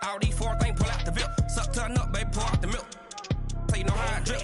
All these four things pull out the VIP. Suck, turn up, baby, pour out the milk. So you know how I drip.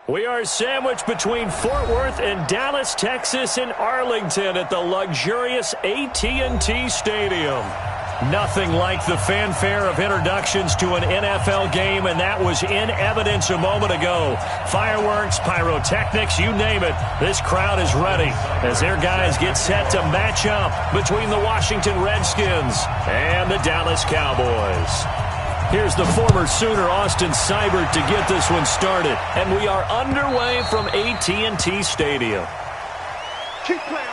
We are sandwiched between Fort Worth and Dallas, Texas, and Arlington at the luxurious AT&T Stadium. Nothing like the fanfare of introductions to an NFL game, and that was in evidence a moment ago. Fireworks, pyrotechnics, you name it. This crowd is ready as their guys get set to match up between the Washington Redskins and the Dallas Cowboys. Here's the former Sooner, Austin Seibert, to get this one started. And we are underway from AT&T Stadium. Keep playing.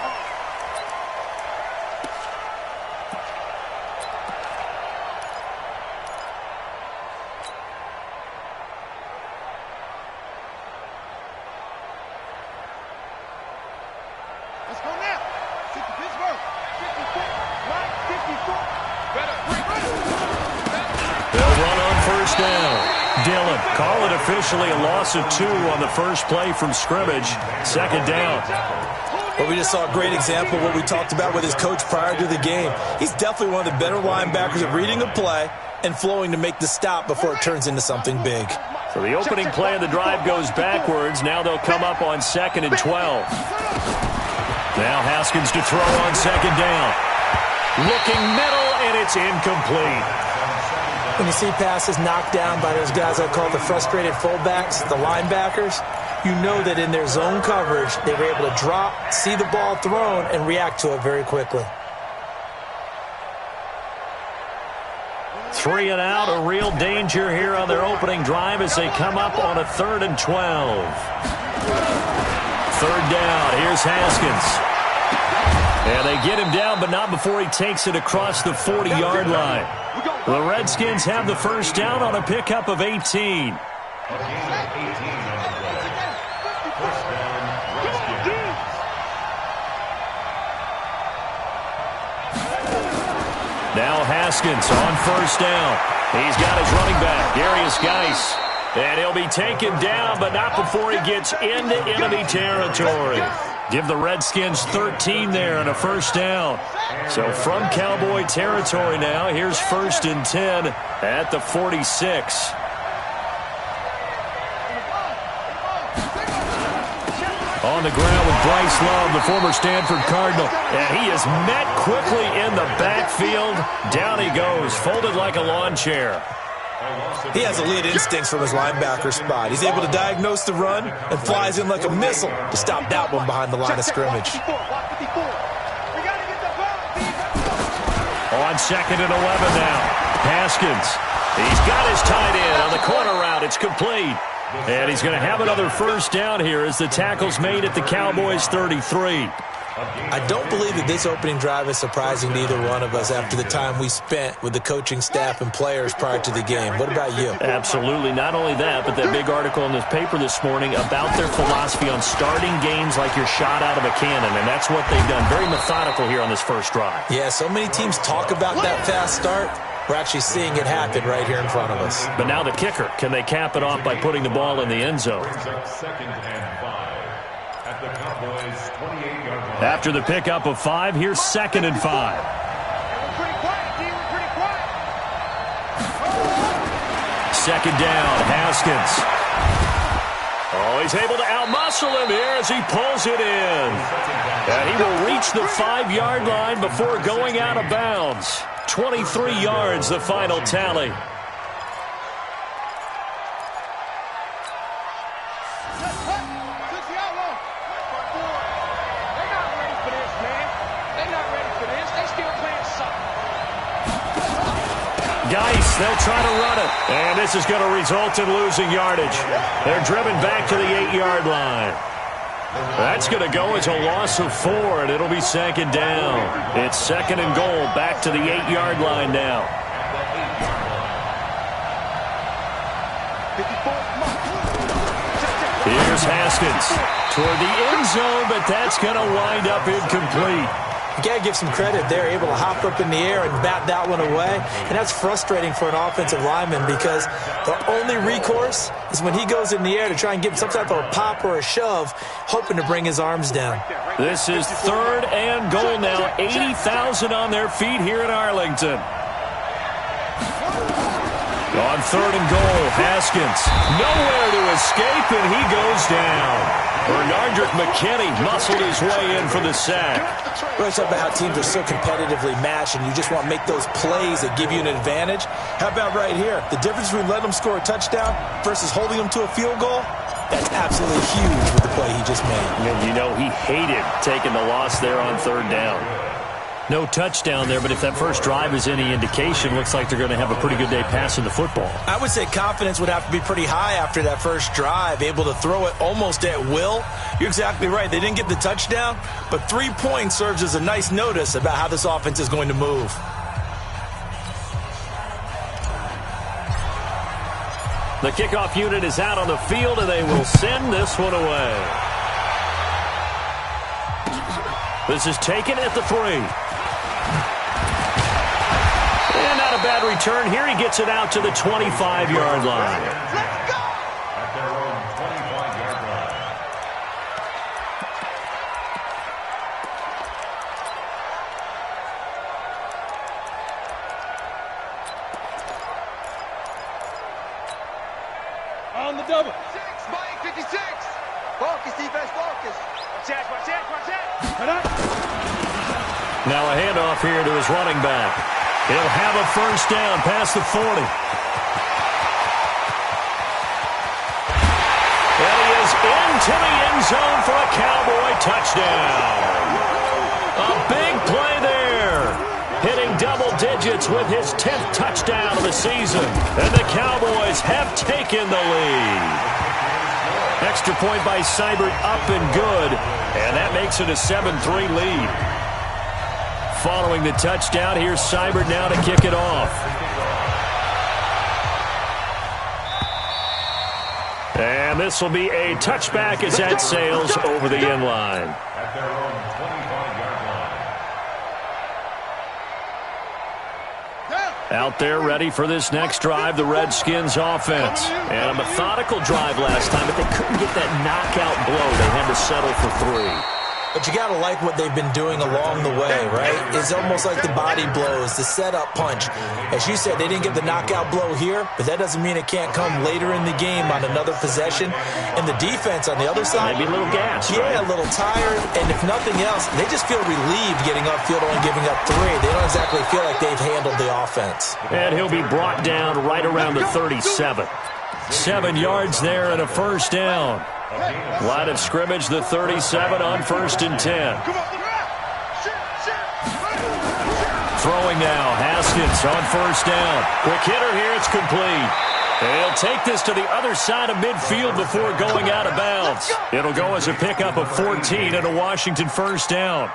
Let's go now. 50 Pittsburgh. 54. Right, 54. Better. They'll run on first down. Dillon, call it officially a loss of 2 on the first play from scrimmage. Second down. Well, we just saw a great example of what we talked about with his coach prior to the game. He's definitely one of the better linebackers at reading a play and flowing to make the stop before it turns into something big. So the opening play of the drive goes backwards. Now they'll come up on 2nd and 12. Now Haskins to throw on second down. Looking middle, and it's incomplete. When you see passes knocked down by those guys I call the frustrated fullbacks, the linebackers, you know that in their zone coverage, they were able to drop, see the ball thrown, and react to it very quickly. 3 and out, a real danger here on their opening drive as they come up on a 3rd and 12. Third down, here's Haskins. And they get him down, but not before he takes it across the 40-yard line. The Redskins have the first down on a pickup of 18. Now Haskins on first down. He's got his running back, Darius Geis. And he'll be taken down, but not before he gets into enemy territory. Give the Redskins 13 there and a first down. So from Cowboy territory now, here's 1st and 10 at the 46. On the ground with Bryce Love, the former Stanford Cardinal. And he is met quickly in the backfield. Down he goes, folded like a lawn chair. He has elite instincts from his linebacker spot. He's able to diagnose the run and flies in like a missile to stop that one behind the line of scrimmage. On 2nd and 11 now. Haskins. He's got his tight end on the corner route. It's complete. And he's going to have another first down here as the tackle's made at the Cowboys' 33. I don't believe that this opening drive is surprising to either one of us after the time we spent with the coaching staff and players prior to the game. What about you? Absolutely. Not only that, but that big article in the paper this morning about their philosophy on starting games like you're shot out of a cannon, and that's what they've done. Very methodical here on this first drive. Yeah, so many teams talk about that fast start. We're actually seeing it happen right here in front of us. But now the kicker. Can they cap it off by putting the ball in the end zone? After the pickup of 5, here's 2nd and 5. second down. Haskins. Oh, he's able to outmuscle him here as he pulls it in. And he will reach the 5-yard line before going out of bounds. 23 yards, the final tally. Geis, they'll try to run it. And this is going to result in losing yardage. They're driven back to the 8-yard line. That's going to go as a loss of 4, and it'll be second down. It's second and goal, back to the 8-yard line now. Here's Haskins toward the end zone, but that's going to wind up incomplete. You got to give some credit. They're able to hop up in the air and bat that one away. And that's frustrating for an offensive lineman because the only recourse is when he goes in the air to try and get some type of a pop or a shove, hoping to bring his arms down. This is third and goal now. 80,000 on their feet here in Arlington. On third and goal, Haskins. Nowhere to escape, and he goes down. Bernardrick McKinney muscled his way in for the sack. We're talking about how teams are so competitively matched, and you just want to make those plays that give you an advantage. How about right here? The difference between letting them score a touchdown versus holding them to a field goal? That's absolutely huge with the play he just made. And you know he hated taking the loss there on third down. No touchdown there, but if that first drive is any indication, looks like they're going to have a pretty good day passing the football. I would say confidence would have to be pretty high after that first drive, able to throw it almost at will. You're exactly right. They didn't get the touchdown, but 3 points serves as a nice notice about how this offense is going to move. The kickoff unit is out on the field, and they will send this one away. This is taken at the 3. And not a bad return here. He gets it out to the 25-yard line. Let's go! At their own 25-yard line. On the double. 6, Mike, 56. Focus, defense, focus. Watch out, watch out, watch out. Cut up. Now a handoff here to his running back. He'll have a first down past the 40. And he is into the end zone for a Cowboy touchdown. A big play there. Hitting double digits with his 10th touchdown of the season. And the Cowboys have taken the lead. Extra point by Seibert up and good. And that makes it a 7-3 lead. Following the touchdown, here's Seibert now to kick it off. And this will be a touchback as that sails over the end line. At their own 25-yard line. Out there ready for this next drive, the Redskins offense. And a methodical drive last time, but they couldn't get that knockout blow. They had to settle for 3. But you got to like what they've been doing along the way, right? It's almost like the body blows, the setup punch. As you said, they didn't get the knockout blow here, but that doesn't mean it can't come later in the game on another possession. And the defense on the other side, maybe a little gas, yeah, right? A little tired. And if nothing else, they just feel relieved getting upfield, only giving up 3. They don't exactly feel like they've handled the offense. And he'll be brought down right around the 37. 7 yards there and a first down. Line of scrimmage, the 37 on 1st and 10. Throwing now, Haskins on 1st down. Quick hitter here, it's complete. And he'll take this to the other side of midfield before going out of bounds. It'll go as a pickup of 14 and a Washington 1st down.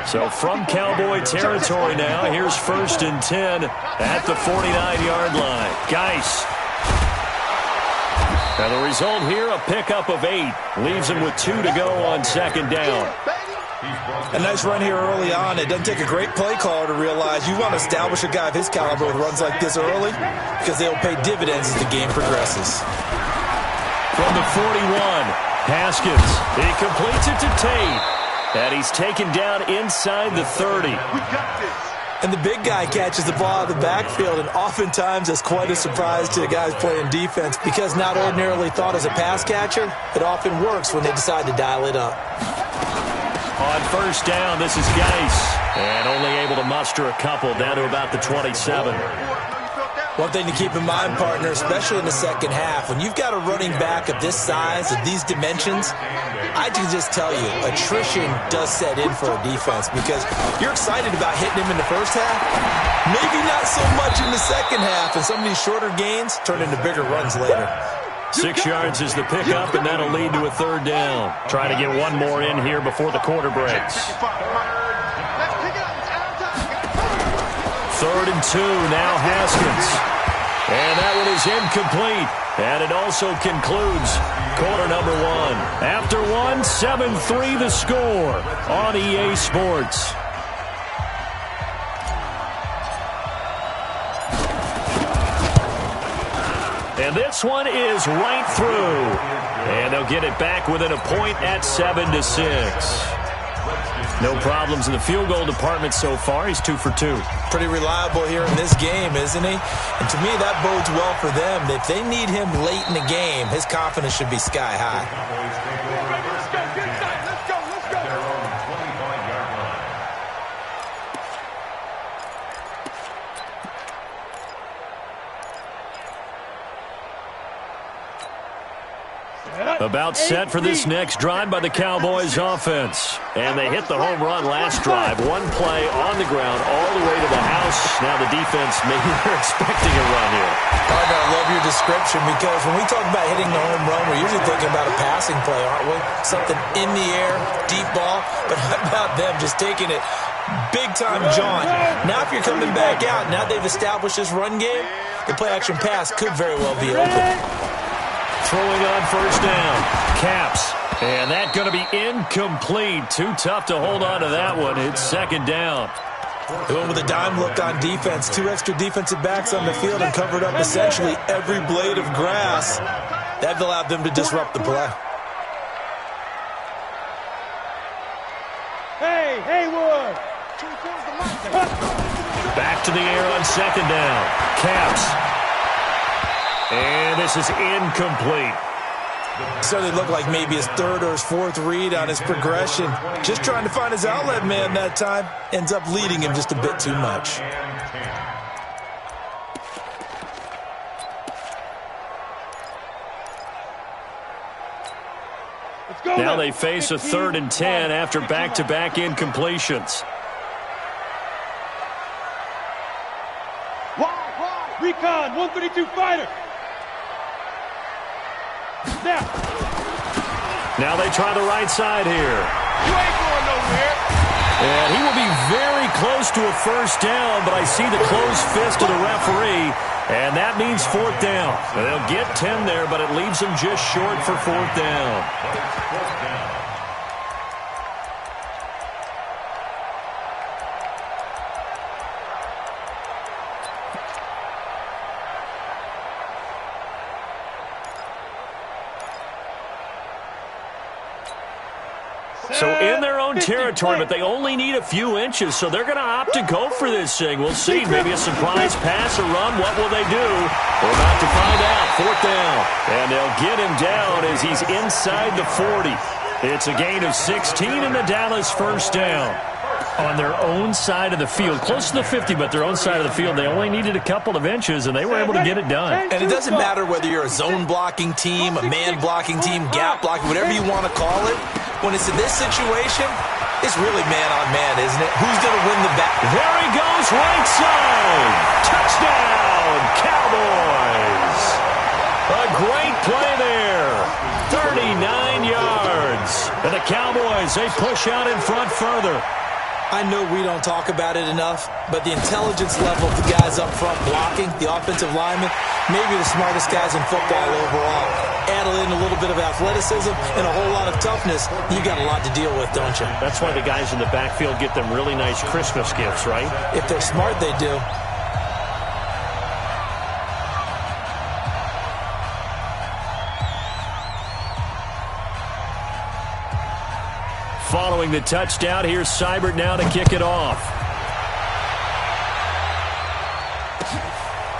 So from Cowboy territory now, here's 1st and 10 at the 49-yard line. Geis. And the result here, a pickup of 8. Leaves him with 2 to go on 2nd down. A nice run here early on. It doesn't take a great play caller to realize you want to establish a guy of his caliber with runs like this early because they'll pay dividends as the game progresses. From the 41, Haskins. He completes it to Tate. And he's taken down inside the 30. And the big guy catches the ball out of the backfield, and oftentimes it's quite a surprise to the guys playing defense because not ordinarily thought as a pass catcher, it often works when they decide to dial it up. On first down, this is Geis, and only able to muster a couple down to about the 27. One thing to keep in mind, partner, especially in the second half, when you've got a running back of this size, of these dimensions, I can just tell you, attrition does set in for a defense because you're excited about hitting him in the first half, maybe not so much in the second half, and some of these shorter gains turn into bigger runs later. 6 yards is the pickup, and that'll lead to a third down. Trying to get one more in here before the quarter breaks. 3rd and 2, now Haskins. And that one is incomplete. And it also concludes quarter number 1. After 1, 7-3 the score on EA Sports. And this one is right through. And they'll get it back within a point at 7-6. No problems in the field goal department so far. He's 2 for 2. Pretty reliable here in this game, isn't he? And to me, that bodes well for them. If they need him late in the game, his confidence should be sky high. About set for this next drive by the Cowboys offense. And they hit the home run last drive. One play on the ground all the way to the house. Now the defense, maybe they're expecting a run here. Partner, I love your description because when we talk about hitting the home run, we're usually thinking about a passing play, aren't we? Something in the air, deep ball. But how about them just taking it big-time jaunt? Now if you're coming back out, now they've established this run game, the play-action pass could very well be open. Throwing on first down. Caps. And that's going to be incomplete. Too tough to hold on to that one. It's second down. They went with a dime look on defense. 2 extra defensive backs on the field and covered up essentially every blade of grass. That allowed them to disrupt the play. Hey, Haywood! Back to the air on second down. Caps. And this is incomplete. Certainly looked like maybe his 3rd or his 4th read on his progression. Just trying to find his outlet man that time. Ends up leading him just a bit too much. Now they face a 3rd and 10 after back-to-back incompletions. Recon, 132 fighter. Now they try the right side here. You ain't going nowhere. And he will be very close to a first down, but I see the closed fist of the referee, and that means 4th down. They'll get 10 there, but it leaves them just short for 4th down. So in their own territory, but they only need a few inches, so they're going to opt to go for this thing. We'll see. Maybe a surprise pass or run. What will they do? We're about to find out. 4th down. And they'll get him down as he's inside the 40. It's a gain of 16 and the Dallas first down. On their own side of the field, close to the 50, but their own side of the field, they only needed a couple of inches, and they were able to get it done. And it doesn't matter whether you're a zone blocking team, a man blocking team, gap blocking, whatever you want to call it. When it's in this situation, it's really man-on-man, isn't it? Who's going to win the battle? There he goes, right side. Touchdown, Cowboys. A great play there. 39 yards. And the Cowboys, they push out in front further. I know we don't talk about it enough, but the intelligence level of the guys up front blocking, the offensive linemen, maybe the smartest guys in football overall. Add in a little bit of athleticism and a whole lot of toughness, you got a lot to deal with, don't you? That's why the guys in the backfield get them really nice Christmas gifts, right? If they're smart, they do. Following the touchdown, here's Seibert now to kick it off.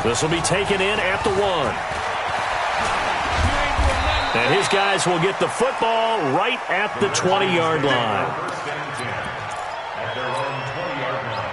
This will be taken in at the 1. And his guys will get the football right at the 20-yard line. At their own 20-yard line.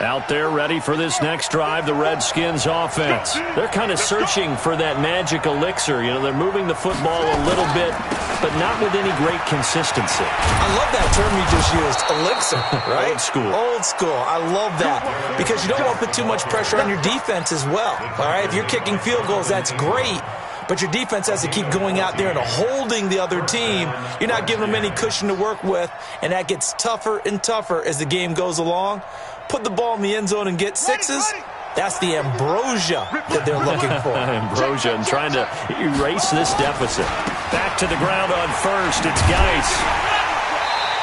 Out there ready for this next drive, the Redskins offense. They're kind of searching for that magic elixir. You know, they're moving the football a little bit, but not with any great consistency. I love that term you just used, elixir, right? Old school. Old school. I love that because you don't want to put too much pressure on your defense as well, all right? If you're kicking field goals, that's great, but your defense has to keep going out there and holding the other team. You're not giving them any cushion to work with, and that gets tougher and tougher as the game goes along. Put the ball in the end zone and get sixes. That's the ambrosia that they're looking for. Ambrosia and trying to erase this deficit. Back to the ground on first. It's Geis.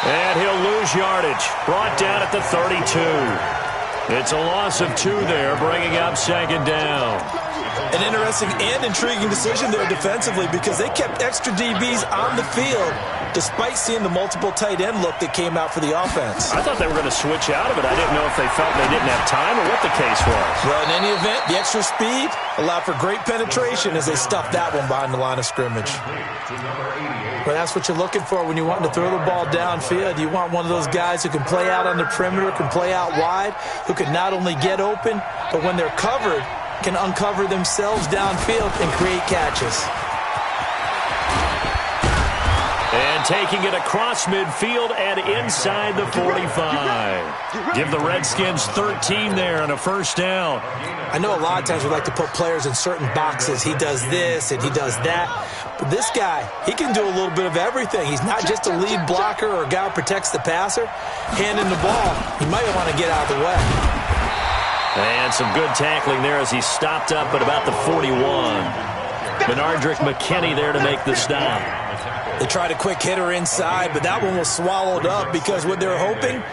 And he'll lose yardage. Brought down at the 32. It's a loss of 2 there, bringing up second down. An interesting and intriguing decision there defensively because they kept extra DBs on the field despite seeing the multiple tight end look that came out for the offense. I thought they were going to switch out of it. I didn't know if they felt they didn't have time or what the case was. Well, in any event, the extra speed allowed for great penetration as they stuffed that one behind the line of scrimmage. Well, that's what you're looking for when you're wanting to throw the ball downfield. You want one of those guys who can play out on the perimeter, can play out wide, who can not only get open, but when they're covered, can uncover themselves downfield and create catches. And taking it across midfield and inside the 45. Give the Redskins 13 there and a first down. I know a lot of times we like to put players in certain boxes. He does this and he does that. But this guy, he can do a little bit of everything. He's not just a lead blocker or a guy who protects the passer. Handing the ball, he might want to get out of the way. And some good tackling there as he stopped up at about the 41. Benardrick McKinney there to make the stop. They tried a quick hitter inside, but that one was swallowed up because what they're hoping,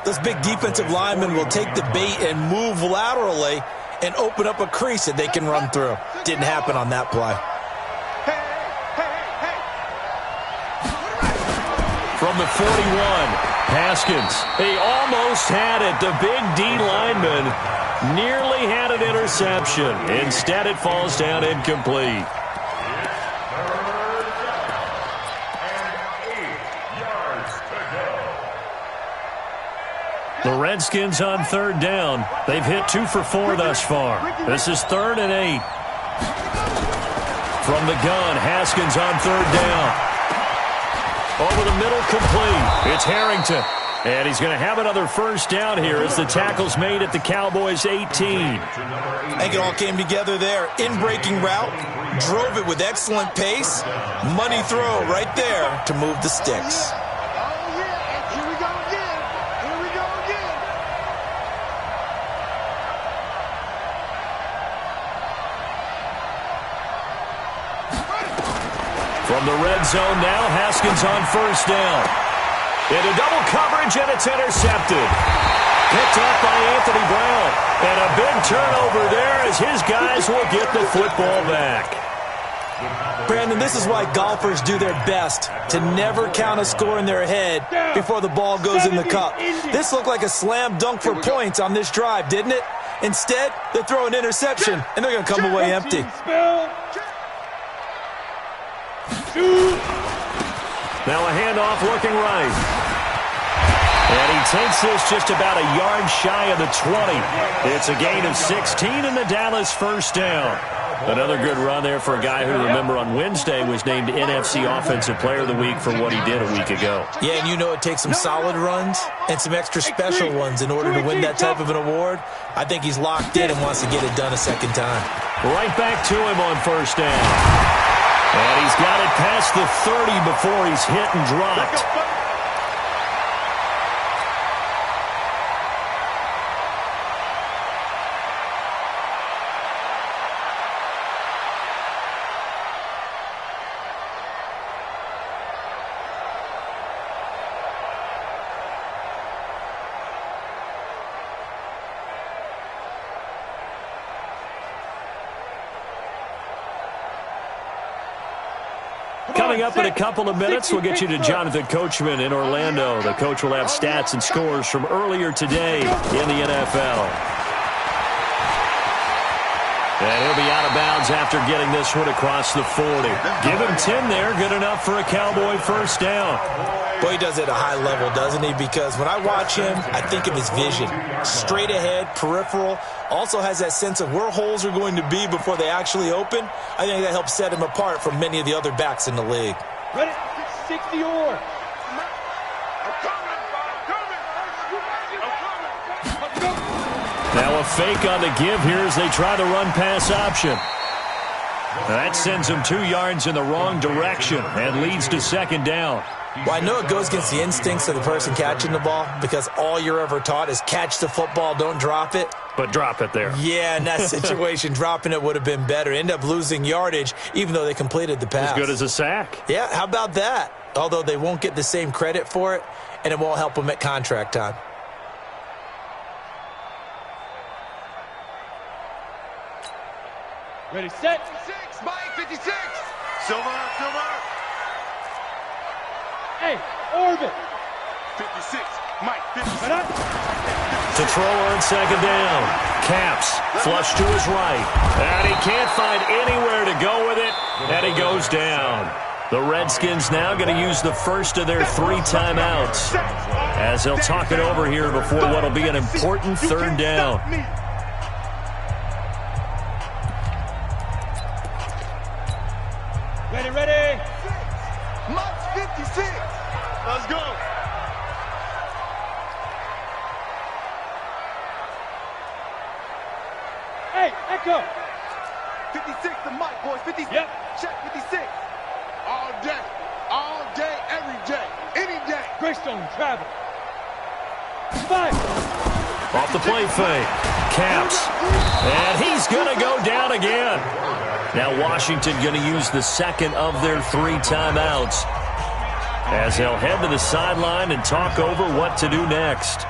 those big defensive linemen will take the bait and move laterally and open up a crease that they can run through. Didn't happen on that play. From the 41, Haskins. He almost had it. The big D lineman nearly had an interception. Instead, it falls down incomplete. The Redskins on third down. They've hit 2 for 4 thus far. This is 3rd and 8. From the gun, Haskins on third down. Over the middle, complete. It's Harrington. And he's going to have another first down here as the tackle's made at the Cowboys' 18. I think it all came together there. In-breaking route, drove it with excellent pace. Money throw right there to move the sticks. From the red zone now, Haskins on first down. Into double coverage, and it's intercepted. Picked up by Anthony Brown. And a big turnover there as his guys will get the football back. Brandon, this is why golfers do their best to never count a score in their head before the ball goes in the cup. This looked like a slam dunk for points on this drive, didn't it? Instead, they throw an interception, and they're going to come away empty. Now a handoff looking right. And he takes this just about a yard shy of the 20. It's a gain of 16 and the Dallas first down. Another good run there for a guy who, remember, on Wednesday was named NFC Offensive Player of the Week for what he did a week ago. Yeah, and you know it takes some solid runs and some extra special ones in order to win that type of an award. I think he's locked in and wants to get it done a second time. Right back to him on first down. And he's got it past the 30 before he's hit and dropped. Coming up in a couple of minutes, we'll get you to Jonathan Coachman in Orlando. The coach will have stats and scores from earlier today in the NFL. And he'll be out of bounds after getting this one across the 40. Give him 10 there, good enough for a Cowboy first down. Boy, he does it at a high level, doesn't he? Because when I watch him, I think of his vision. Straight ahead, peripheral, also has that sense of where holes are going to be before they actually open. I think that helps set him apart from many of the other backs in the league. Ready? 60 or. Now a fake on the give here as they try the run-pass option. That sends them 2 yards in the wrong direction and leads to second down. Well, I know it goes against the instincts of the person catching the ball because all you're ever taught is catch the football, don't drop it. But drop it there. Yeah, in that situation, dropping it would have been better. End up losing yardage, even though they completed the pass. As good as a sack. Yeah, how about that? Although they won't get the same credit for it, and it won't help them at contract time. Ready, set. 56, Mike, 56. Silver. Hey, Orbit. 56, Mike, 56. To throw on second down. Caps, flush to his right. And he can't find anywhere to go with it, and he goes down. The Redskins now going to use the first of their 3 timeouts as they'll talk it over here before what will be an important third down. Ready. Mike's 56. Let's go. Hey, Echo. 56 to Mike, boys. 56. Yep. Check 56. All day, every day, any day. Greystone, travel. 5. Off the play fake. Caps. And he's going to go down again. Now Washington going to use the second of their 3 timeouts as they'll head to the sideline and talk over what to do next.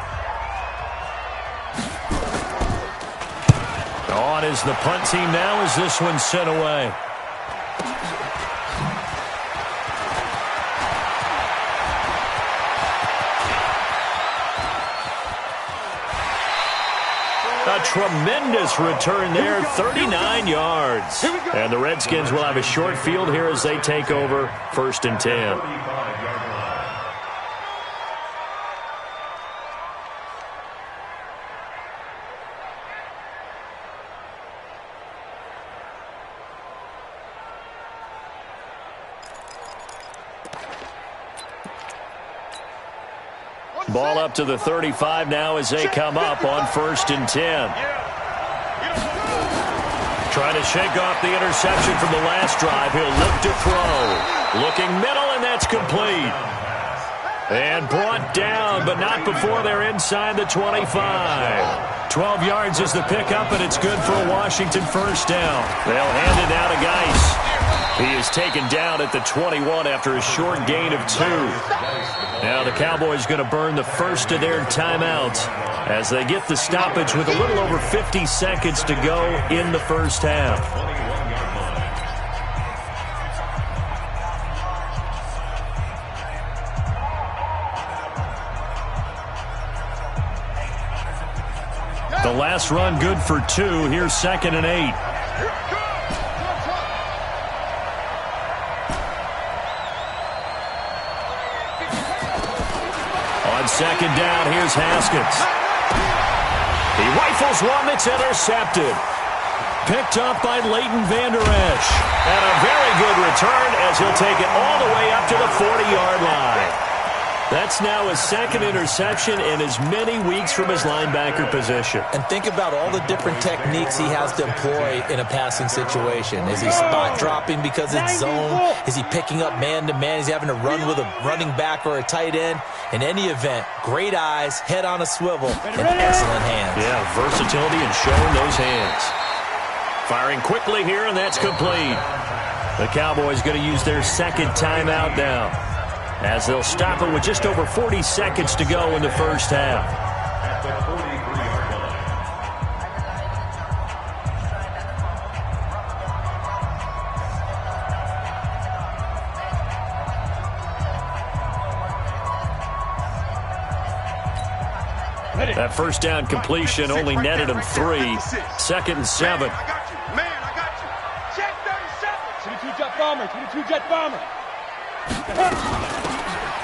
On is the punt team now as this one's sent away. A tremendous return there, 39 yards. And the Redskins will have a short field here as they take over 1st and 10. Ball up to the 35 now as they come up on 1st and 10. Trying to shake off the interception from the last drive. He'll look to throw. Looking middle, and that's complete. And brought down, but not before they're inside the 25. 12 yards is the pickup, and it's good for a Washington first down. They'll hand it now to Geis. He is taken down at the 21 after a short gain of 2. Now the Cowboys going to burn the first of their timeouts as they get the stoppage with a little over 50 seconds to go in the first half. The last run good for 2. Here's 2nd and 8. Second down, here's Haskins. He rifles one that's intercepted. Picked up by Leighton Vander Esch. And a very good return as he'll take it all the way up to the 40-yard line. That's now his 2nd interception in as many weeks from his linebacker position. And think about all the different techniques he has to employ in a passing situation. Is he spot dropping because it's zone? Is he picking up man-to-man? Is he having to run with a running back or a tight end? In any event, great eyes, head on a swivel, and excellent hands. Yeah, versatility and showing those hands. Firing quickly here, and that's complete. The Cowboys going to use their 2nd timeout now, as they'll stop it with just over 40 seconds to go in the first half. That first down completion only netted him 3. Second and 7. Man, I got you. Check 37. 22 jet bomber, 22 jet bomber.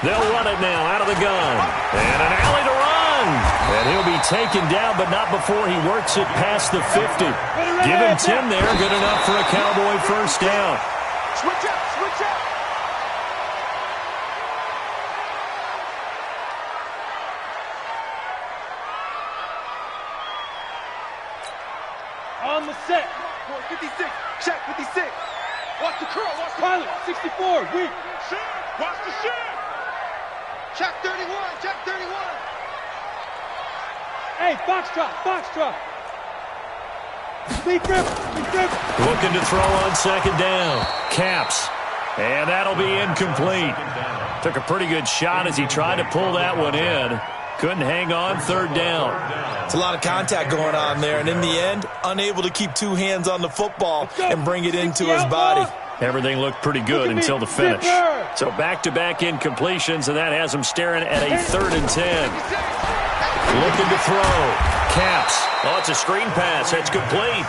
They'll run it now out of the gun. And an alley to run. And he'll be taken down, but not before he works it past the 50. Give him 10 there. Good enough for a Cowboy first down. Switch out, switch out. On the set. 56. Check 56. Watch the curl. Watch the pilot. 64. Weak. Shit. Watch the shit. Check 31. Check 31. Hey, box drop. Big grip. Looking to throw on second down. Caps. And that'll be incomplete. Took a pretty good shot as he tried to pull that one in. Couldn't hang on third down. It's a lot of contact going on there, and in the end, unable to keep two hands on the football and bring it into his body. Everything looked pretty good until the finish. So back-to-back incompletions, and that has him staring at a 3rd and 10. Looking to throw. Caps. Oh, it's a screen pass. That's complete.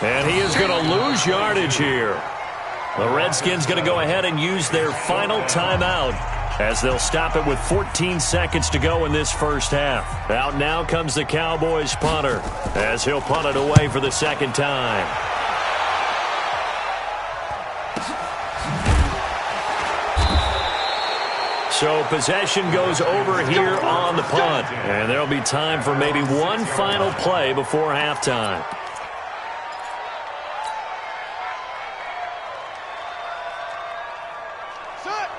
And he is going to lose yardage here. The Redskins going to go ahead and use their final timeout as they'll stop it with 14 seconds to go in this first half. Out now comes the Cowboys punter as he'll punt it away for the second time. So possession goes over here on the punt. And there'll be time for maybe one final play before halftime.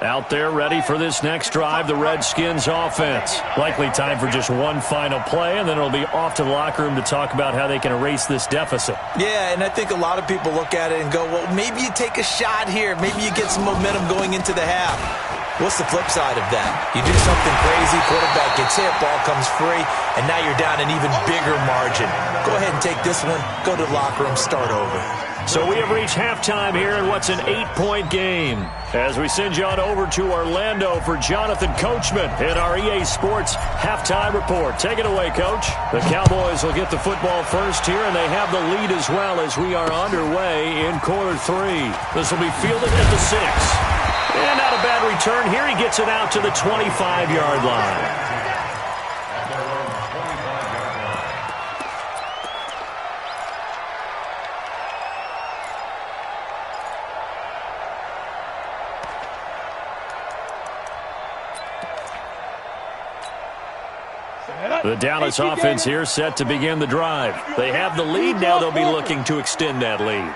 Out there ready for this next drive, the Redskins offense. Likely time for just one final play, and then it'll be off to the locker room to talk about how they can erase this deficit. Yeah, and I think a lot of people look at it and go, well, maybe you take a shot here. Maybe you get some momentum going into the half. What's the flip side of that? You do something crazy, quarterback gets hit, ball comes free, and now you're down an even bigger margin. Go ahead and take this one, go to the locker room, start over. So we have reached halftime here in what's an 8-point game. As we send you on over to Orlando for Jonathan Coachman in our EA Sports halftime report. Take it away, Coach. The Cowboys will get the football first here, and they have the lead as well as we are underway in quarter 3. This will be fielded at the 6. And not a bad return here. He gets it out to the 25-yard line. The Dallas offense here set to begin the drive. They have the lead. Now they'll be looking to extend that lead.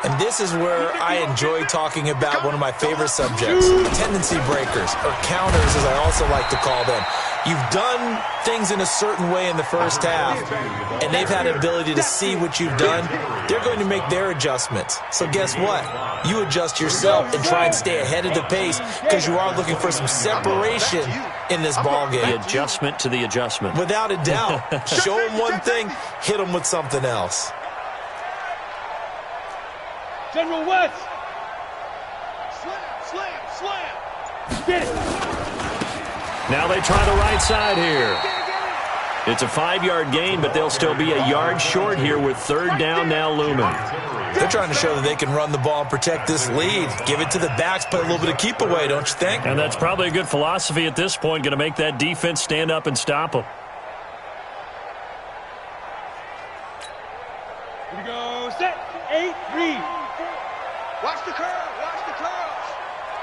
And this is where I enjoy talking about one of my favorite subjects, tendency breakers, or counters as I also like to call them. You've done things in a certain way in the first half, and they've had an ability to see what you've done. They're going to make their adjustments. So guess what? You adjust yourself and try and stay ahead of the pace because you are looking for some separation in this ball game. The adjustment to the adjustment. Without a doubt. Show them one thing, hit them with something else. General West. Slam. Get it. Now they try the right side here. It's a 5-yard gain, but they'll still be a yard short here with third down now looming. They're trying to show that they can run the ball and protect this lead. Give it to the backs, play a little bit of keep away, don't you think? And that's probably a good philosophy at this point, going to make that defense stand up and stop them. Here we go. Set. 8, read. Watch the curl.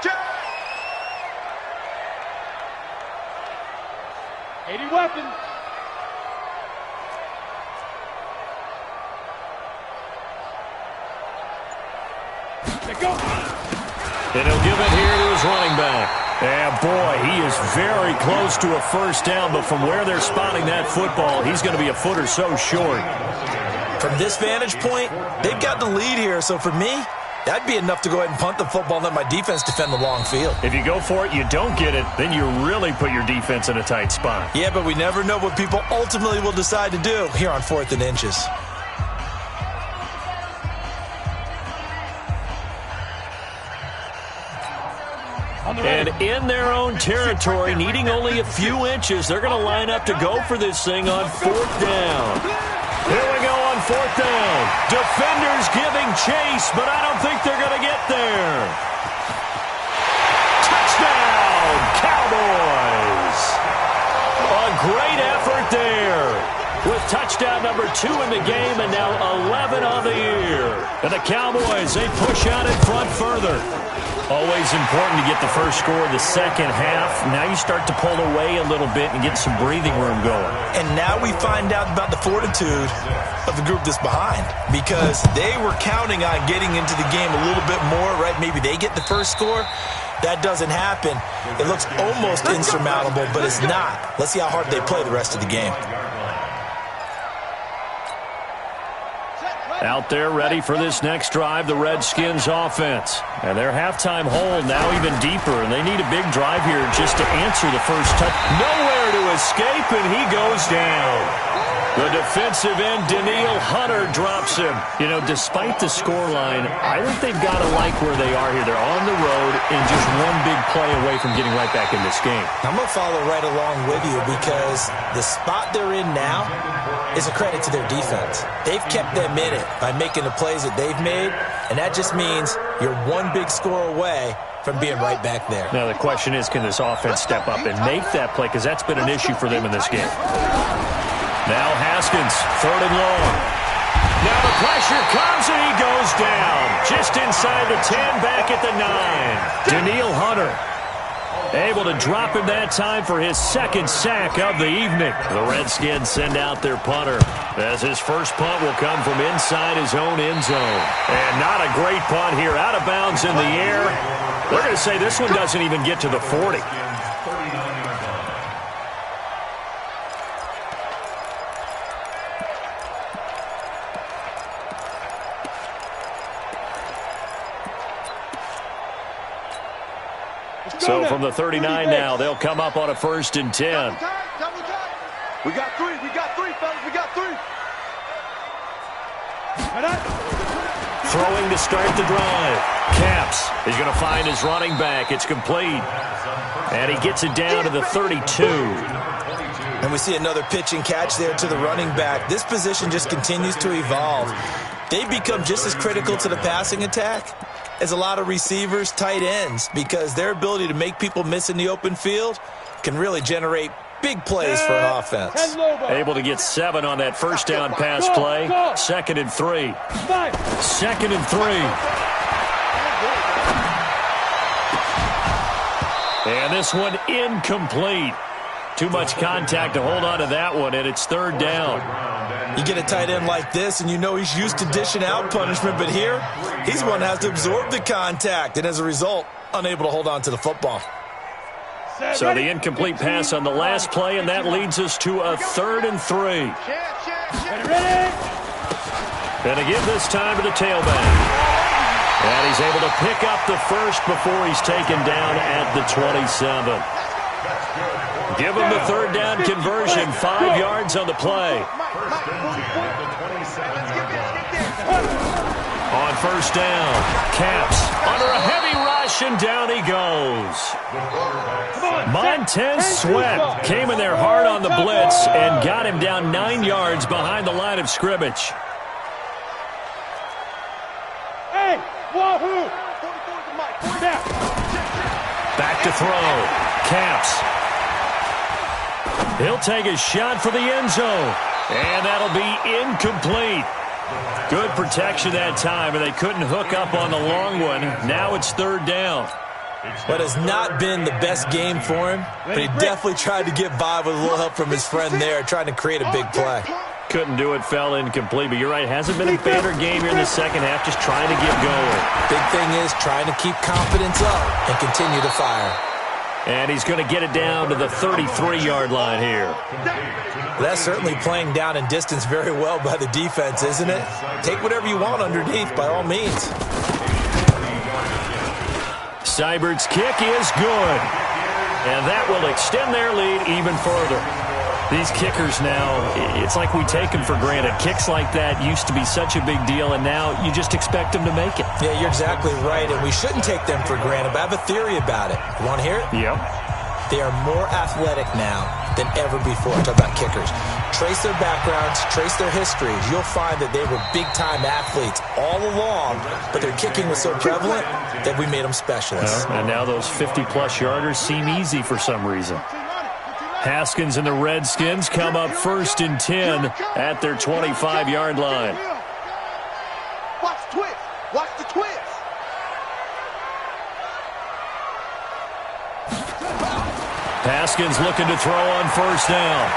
Check. 80 weapon. Let go. And he'll give it here to his running back. And boy, he is very close to a first down, but from where they're spotting that football, he's going to be a foot or so short. From this vantage point, they've got the lead here, so for me, that'd be enough to go ahead and punt the football and let my defense defend the long field. If you go for it, you don't get it, then you really put your defense in a tight spot. Yeah, but we never know what people ultimately will decide to do here on 4th and inches. And in their own territory, needing only a few inches, they're going to line up to go for this thing on 4th down. Here we go on 4th down. Defenders giving chase, but I don't think they're going to get there. Touchdown, Cowboys. A great effort there. With touchdown number 2 in the game and now 11 on the year. And the Cowboys, they push out in front further. Always important to get the first score of the second half. Now you start to pull away a little bit and get some breathing room going. And now we find out about the fortitude of the group that's behind, because they were counting on getting into the game a little bit more, right? Maybe they get the first score. That doesn't happen. It looks almost insurmountable, but it's not. Let's see how hard they play the rest of the game. Out there ready for this next drive, the Redskins offense. And their halftime hole now even deeper, and they need a big drive here just to answer the first touch. Nowhere to escape, and he goes down. The defensive end, Danielle Hunter, drops him. You know, despite the scoreline, I think they've got to like where they are here. They're on the road and just one big play away from getting right back in this game. I'm going to follow right along with you, because the spot they're in now is a credit to their defense. They've kept them in it by making the plays that they've made, and that just means you're one big score away from being right back there. Now the question is, can this offense step up and make that play, because that's been an issue for them in this game. Now Haskins, 3rd and long. Now the pressure comes and he goes down. Just inside the 10, back at the 9. Danielle Hunter able to drop him that time for his 2nd sack of the evening. The Redskins send out their punter, as his first punt will come from inside his own end zone. And not a great punt here. Out of bounds in the air. They're going to say this one doesn't even get to the 40. So from the 39 now, they'll come up on a 1st and 10. We got 3, fellas, we got 3. Throwing to start the drive. Capps is going to find his running back. It's complete. And he gets it down to the 32. And we see another pitch and catch there to the running back. This position just continues to evolve. They become just as critical to the passing attack as a lot of receivers, tight ends, because their ability to make people miss in the open field can really generate big plays for an offense. Able to get 7 on that first down pass play. 2nd and 3. 2nd and 3. And this one incomplete. Too much contact to hold on to that one, and it's 3rd down. You get a tight end like this, and you know he's used to dishing out punishment, but here, he's one that has to absorb the contact, and as a result, unable to hold on to the football. So the incomplete pass on the last play, and that leads us to a 3rd and 3. And again this time to the tailback. And he's able to pick up the first before he's taken down at the 27. Give him the 3rd down conversion, 5 yards on the play. On 1st down, Capps under a heavy rush, and down he goes. Montez Sweat came in there hard on the blitz and got him down 9 yards behind the line of scrimmage. Hey, wahoo! Back to throw. Capps. He'll take a shot for the end zone. And that'll be incomplete. Good protection that time, and they couldn't hook up on the long one. Now it's 3rd down. What has not been the best game for him, but he definitely tried to get by with a little help from his friend there, trying to create a big play. Couldn't do it, fell incomplete, but you're right, hasn't been a better game here in the second half, just trying to get going. Big thing is trying to keep confidence up and continue to fire. And he's going to get it down to the 33-yard line here. That's certainly playing down in distance very well by the defense, isn't it? Take whatever you want underneath, by all means. Seibert's kick is good. And that will extend their lead even further. These kickers now, it's like we take them for granted. Kicks like that used to be such a big deal, and now you just expect them to make it. Yeah, you're exactly right, and we shouldn't take them for granted, but I have a theory about it. You want to hear it? Yep. They are more athletic now than ever before. Talk about kickers. Trace their backgrounds, trace their histories. You'll find that they were big-time athletes all along, but their kicking was so prevalent that we made them specialists. And now those 50-plus yarders seem easy for some reason. Haskins and the Redskins come up 1st and 10 at their 25-yard line. Watch the twist. Watch the twist. Haskins looking to throw on 1st down.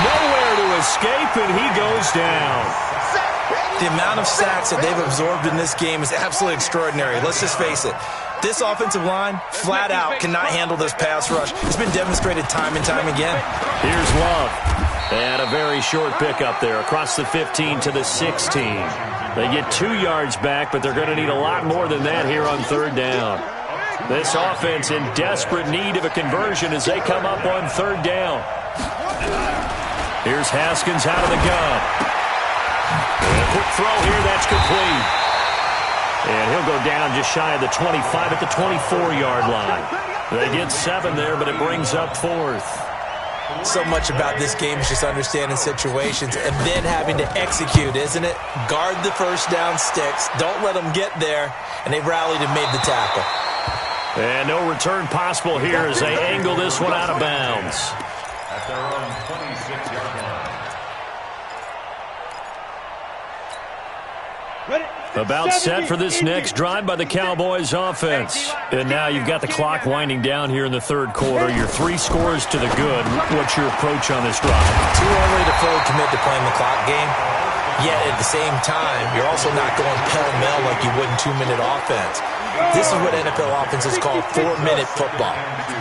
Nowhere to escape, and he goes down. The amount of sacks that they've absorbed in this game is absolutely extraordinary. Let's just face it. This offensive line, flat out, cannot handle this pass rush. It's been demonstrated time and time again. Here's Love. And a very short pickup there across the 15 to the 16. They get 2 yards back, but they're going to need a lot more than that here on 3rd down. This offense in desperate need of a conversion as they come up on 3rd down. Here's Haskins out of the gun. And a quick throw here, that's complete. And he'll go down just shy of the 25 at the 24-yard line. They get 7 there, but it brings up 4th. So much about this game is just understanding situations and then having to execute, isn't it? Guard the 1st down sticks. Don't let them get there. And they rallied and made the tackle. And no return possible here as they angle this one out of bounds. At their own 26-yard line. About set for this next drive by the Cowboys offense. And now you've got the clock winding down here in the 3rd quarter. Your 3 scores to the good. What's your approach on this drive? Too early to fully commit to playing the clock game. Yet at the same time, you're also not going pell-mell like you would in 2-minute offense. This is what NFL offenses call 4-minute football.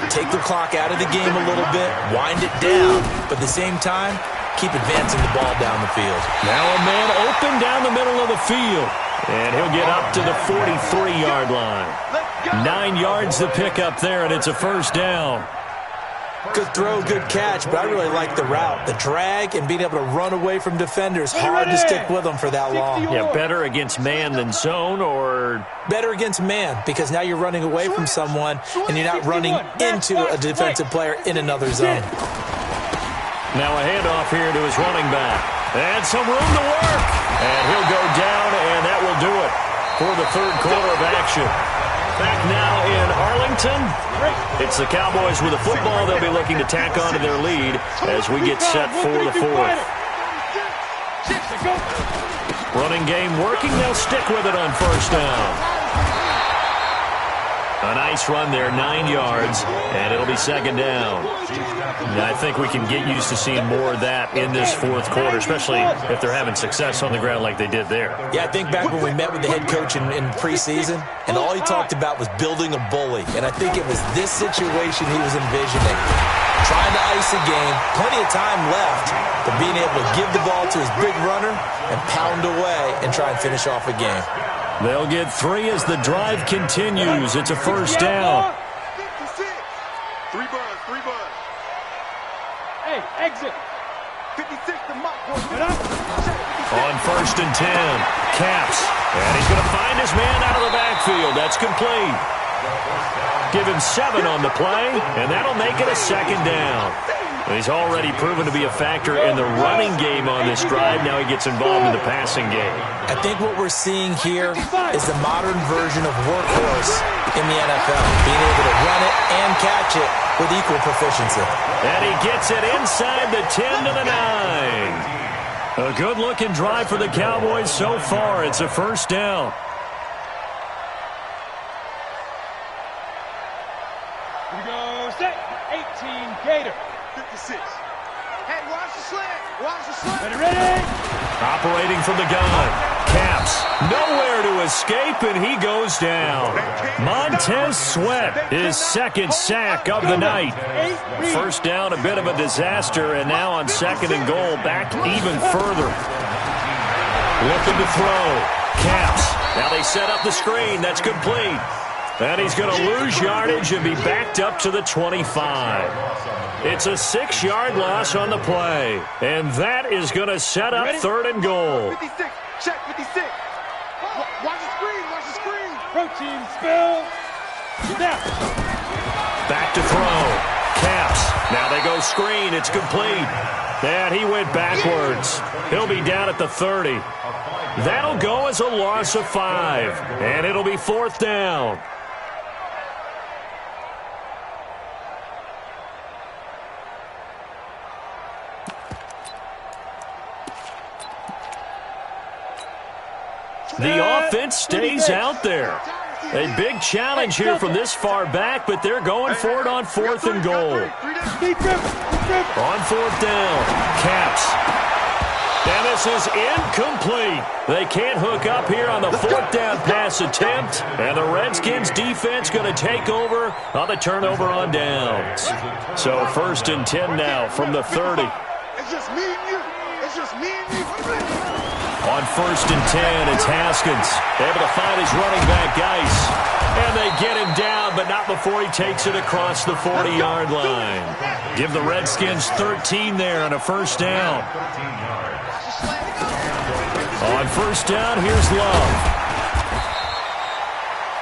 Take the clock out of the game a little bit, wind it down, but at the same time, keep advancing the ball down the field. Now a man open down the middle of the field. And he'll get up to the 43-yard line. 9 yards to pick up there, and it's a 1st down. Good throw, good catch, but I really like the route. The drag and being able to run away from defenders. Hard to stick with them for that long. Yeah, better against man than zone, or? Better against man, because now you're running away from someone, and you're not running into a defensive player in another zone. Now a handoff here to his running back. And some room to work. And he'll go down, and that will do it for the 3rd quarter of action. Back now in Arlington, it's the Cowboys with the football. They'll be looking to tack on to their lead as we get set for the 4th. Running game working. They'll stick with it on 1st down. A nice run there, 9 yards, and it'll be 2nd down. And I think we can get used to seeing more of that in this 4th quarter, especially if they're having success on the ground like they did there. Yeah, I think back when we met with the head coach in preseason, and all he talked about was building a bully. And I think it was this situation he was envisioning. Trying to ice a game, plenty of time left, but being able to give the ball to his big runner and pound away and try and finish off a game. They'll get 3 as the drive continues. It's a 1st down. 56. 3 buzz, 3 buzz. Hey, exit. 56 to Mike. On 1st and 10, Caps. And he's going to find his man out of the backfield. That's complete. Give him 7 on the play, and that'll make it a 2nd down. He's already proven to be a factor in the running game on this drive. Now he gets involved in the passing game. I think what we're seeing here is the modern version of workhorse in the NFL, being able to run it and catch it with equal proficiency. And he gets it inside the 10 to the 9. A good-looking drive for the Cowboys so far. It's a 1st down. Here we go, set. 18, Gator. 56. Hey, watch the slant. Watch the slant. Ready? Operating from the gun. Caps. Nowhere to escape, and he goes down. Montez Sweat, his 2nd sack of the night. 1st down, a bit of a disaster, and now on 2nd and goal, back even further. Looking to throw. Caps. Now they set up the screen. That's complete. And he's going to lose yardage and be backed up to the 25. It's a 6-yard loss on the play. And that is going to set up 3rd and goal. 56. Check 56. Watch the screen. Watch the screen. Protein spill. Snap. Back to throw. Caps. Now they go screen. It's complete. And he went backwards. He'll be down at the 30. That'll go as a loss of 5. And it'll be 4th down. The offense stays out there. A big challenge here from this far back, but they're going for it on 4th and goal. On 4th down, Caps. And this is incomplete. They can't hook up here on the 4th down pass attempt. And the Redskins defense going to take over on the turnover on downs. So 1st and 10 now from the 30. It's just me and you. It's just me and you. On 1st and 10, it's Haskins. Able to find his running back, Geis. And they get him down, but not before he takes it across the 40-yard line. Give the Redskins 13 there on a 1st down. On 1st down, here's Love.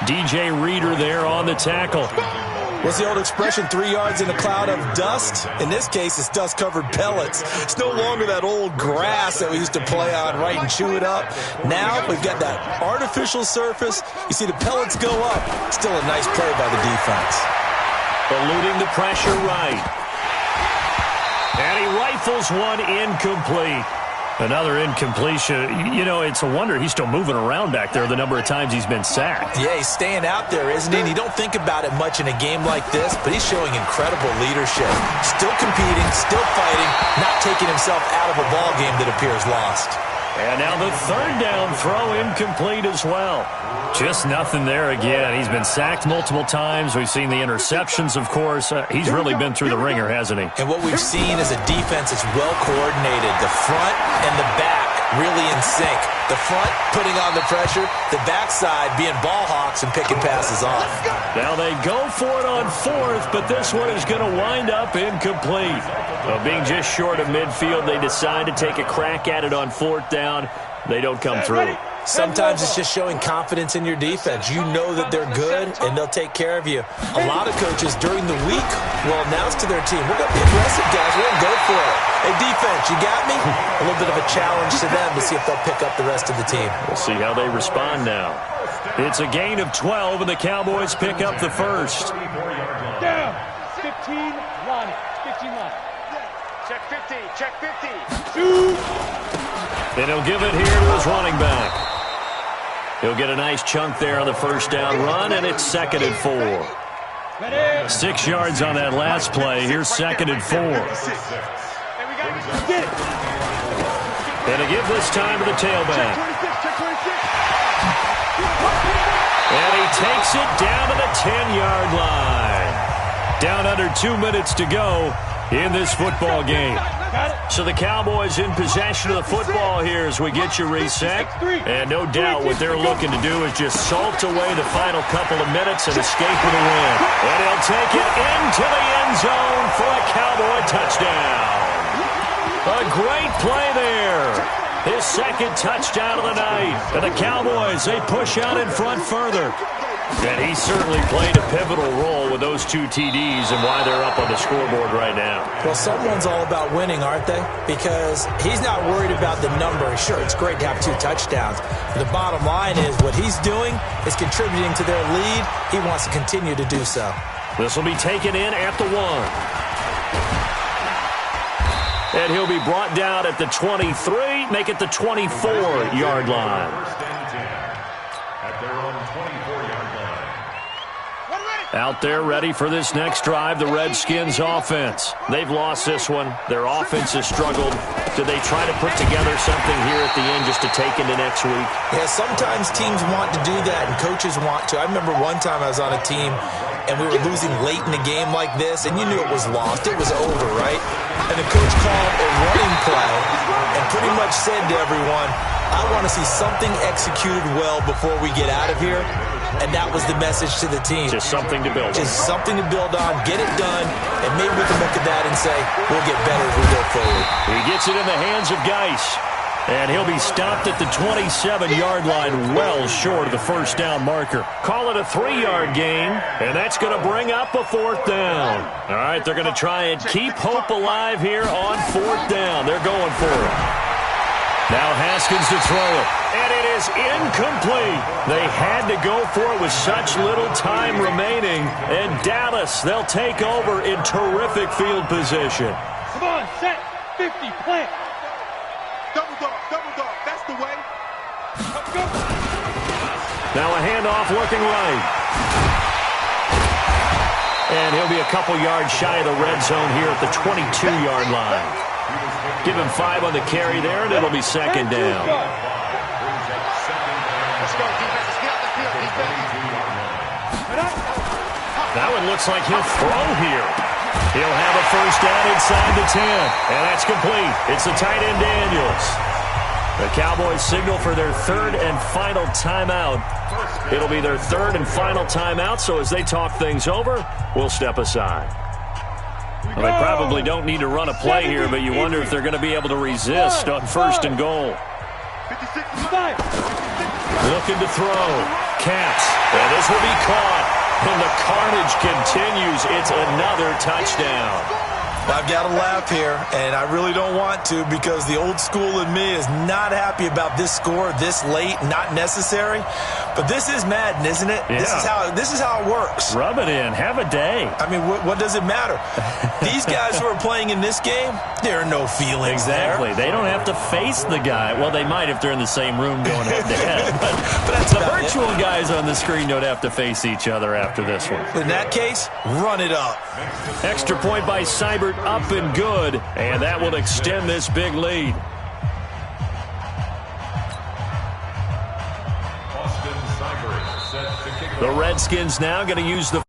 DJ Reader there on the tackle. What's the old expression, 3 yards in a cloud of dust? In this case, it's dust-covered pellets. It's no longer that old grass that we used to play on, right, and chew it up. Now we've got that artificial surface. You see the pellets go up. Still a nice play by the defense. Eluding the pressure right. And he rifles one incomplete. Another incompletion. You know, it's a wonder he's still moving around back there the number of times he's been sacked. Yeah, he's staying out there, isn't he? And you don't think about it much in a game like this, but he's showing incredible leadership. Still competing, still fighting, not taking himself out of a ball game that appears lost. And now the 3rd down throw incomplete as well. Just nothing there again. He's been sacked multiple times. We've seen the interceptions, of course. He's really been through the ringer, hasn't he? And what we've seen is a defense that's well coordinated. The front and the back really in sync. The front putting on the pressure, the backside being ball hawks and picking passes off. Now they go for it on 4th, but this one is going to wind up incomplete. Being just short of midfield, they decide to take a crack at it on 4th down. They don't come through. Sometimes it's just showing confidence in your defense. You know that they're good, and they'll take care of you. A lot of coaches during the week will announce to their team, we're going to be aggressive, guys. We're going to go for it. Hey, defense, you got me? A little bit of a challenge to them to see if they'll pick up the rest of the team. We'll see how they respond now. It's a gain of 12, and the Cowboys pick up the 1st. Down. 15, line it. 15 line. Check 50. Check 50. Shoot. And he'll give it here to his running back. He'll get a nice chunk there on the 1st down run, and it's 2nd and 4. 6 yards on that last play. Here's 2nd and 4. And a give this time to the tailback. And he takes it down to the 10-yard line. Down under 2 minutes to go in this football game. So the Cowboys in possession of the football here as we get you reset. And no doubt what they're looking to do is just salt away the final couple of minutes and escape with a win. And he'll take it into the end zone for a Cowboy touchdown. A great play there. His 2nd touchdown of the night. And the Cowboys, they push out in front further. And he certainly played a pivotal role with those 2 TDs and why they're up on the scoreboard right now. Well, someone's all about winning, aren't they? Because he's not worried about the number. Sure, it's great to have 2 touchdowns. But the bottom line is what he's doing is contributing to their lead. He wants to continue to do so. This will be taken in at the 1. And he'll be brought down at the 23, make it the 24-yard line. Out there ready for this next drive, the Redskins offense. They've lost this one. Their offense has struggled. Do they try to put together something here at the end just to take into next week? Yeah, sometimes teams want to do that and coaches want to. I remember one time I was on a team and we were losing late in a game like this and you knew it was lost. It was over, right? And the coach called a running play and pretty much said to everyone, I want to see something executed well before we get out of here. and that was the message to the team. Just something to build on. Just something to build on, get it done, and maybe we can look at that and say, we'll get better as we go forward. He gets it in the hands of Geis. And he'll be stopped at the 27-yard line, well short of the first down marker. Call it a 3-yard gain, and that's going to bring up a 4th down. All right, they're going to try and keep hope alive here on 4th down. They're going for it. Now Haskins to throw it, and it is incomplete. They had to go for it with such little time remaining, and Dallas, they'll take over in terrific field position. Come on, set, 50, plant. Double dog, that's the way. Now a handoff looking right. And he'll be a couple yards shy of the red zone here at the 22-yard line. Give him 5 on the carry there, and it'll be 2nd down. That one looks like he'll throw here. He'll have a first down inside the 10, and that's complete. It's the tight end Daniels. The Cowboys signal for their 3rd and final timeout. It'll be their 3rd and final timeout, so as they talk things over, we'll step aside. Well, they probably don't need to run a play here, but you wonder if they're going to be able to resist on 1st and goal. Looking to throw. Caps. And this will be caught. And the carnage continues. It's another touchdown. I've got to laugh here, and I really don't want to because the old school in me is not happy about this score this late, not necessary. But this is Madden, isn't it? Yeah. This is how it works. Rub it in. Have a day. I mean, what does it matter? These guys who are playing in this game, there are no feelings exactly. there. They don't have to face the guy. Well, they might if they're in the same room going head-to-head. But that's the virtual guys on the screen don't have to face each other after this one. In that case, run it up. Extra point by Seibert, up and good, and that will extend this big lead. The Redskins now going to use the